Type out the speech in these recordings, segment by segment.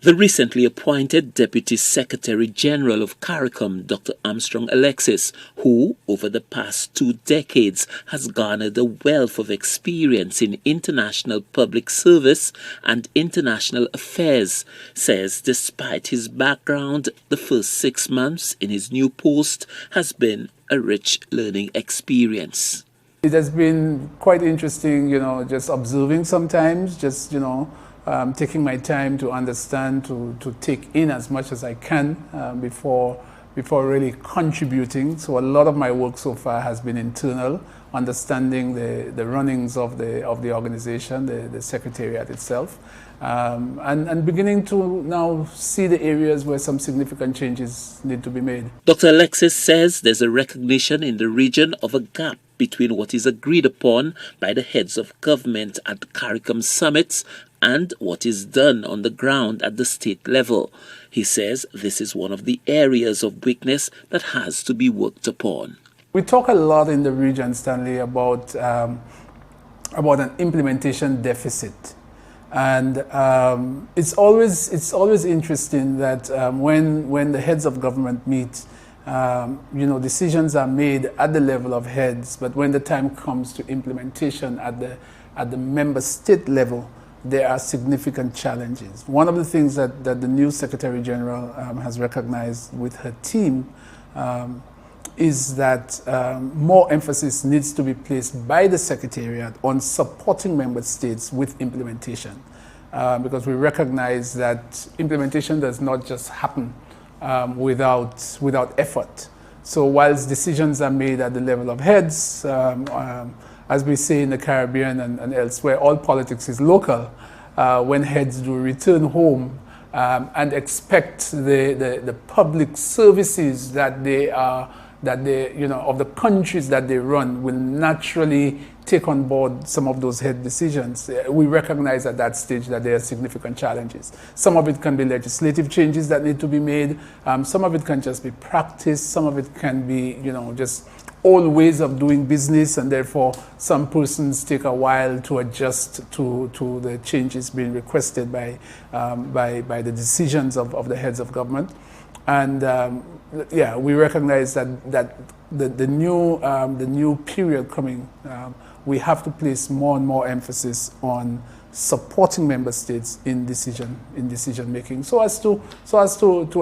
The recently appointed Deputy Secretary General of Caricom, Dr. Armstrong Alexis, who, over the past 2 decades, has garnered a wealth of experience in international public service and international affairs, says despite his background, the first 6 months in his new post has been a rich learning experience. It has been quite interesting, just observing sometimes, taking my time to understand, to take in as much as I can before really contributing. So a lot of my work so far has been internal, understanding the runnings of the organization, the secretariat itself, and beginning to now see the areas where some significant changes need to be made. Dr. Alexis says there's a recognition in the region of a gap between what is agreed upon by the heads of government at CARICOM summits and what is done on the ground at the state level. He says this is one of the areas of weakness that has to be worked upon. We talk a lot in the region, Stanley, about an implementation deficit. And it's always interesting that when the heads of government meet, decisions are made at the level of heads, but when the time comes to implementation at the member state level, there are significant challenges. One of the things that the new Secretary General has recognized with her team is that more emphasis needs to be placed by the Secretariat on supporting member states with implementation, because we recognize that implementation does not just happen without effort. So whilst decisions are made at the level of heads, as we say in the Caribbean and elsewhere, all politics is local. When heads do return home and expect the public services that they of the countries that they run will naturally take on board some of those head decisions. We recognize at that stage that there are significant challenges. Some of it can be legislative changes that need to be made. Some of it can just be practice. Some of it can be, just old ways of doing business, and therefore some persons take a while to adjust to the changes being requested by the decisions of the heads of government. And we recognize that the new period coming, we have to place more and more emphasis on supporting member states in decision making, so as to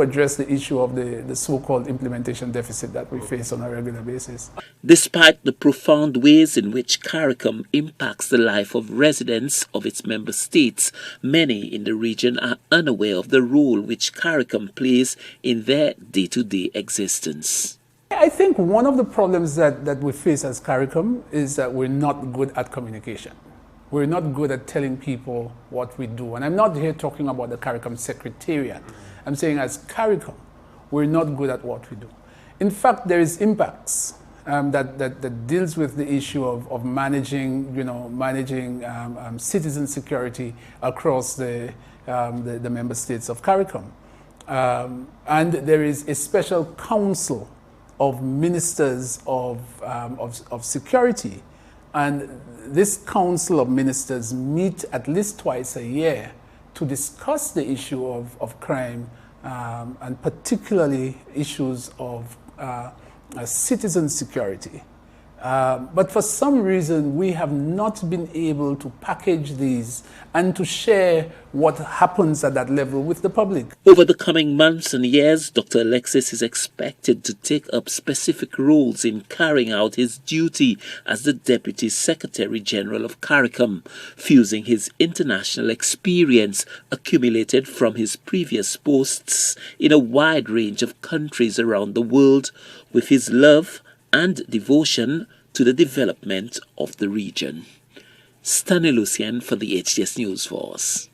address the issue of the so-called implementation deficit that we face on a regular basis. Despite the profound ways in which CARICOM impacts the life of residents of its member states, many in the region are unaware of the role which CARICOM plays in their day-to-day existence. I think one of the problems that we face as CARICOM is that we're not good at communication. We're not good at telling people what we do. And I'm not here talking about the CARICOM Secretariat. I'm saying as CARICOM, we're not good at what we do. In fact, there is impacts that deals with the issue of managing citizen security across the member states of CARICOM. And there is a special council of ministers of security. And this Council of Ministers meet at least twice a year to discuss the issue of crime and particularly issues of citizen security. But for some reason, we have not been able to package these and to share what happens at that level with the public. Over the coming months and years, Dr. Alexis is expected to take up specific roles in carrying out his duty as the Deputy Secretary General of CARICOM, fusing his international experience accumulated from his previous posts in a wide range of countries around the world with his love and devotion to the development of the region. Lucian for the HTS Newsforce.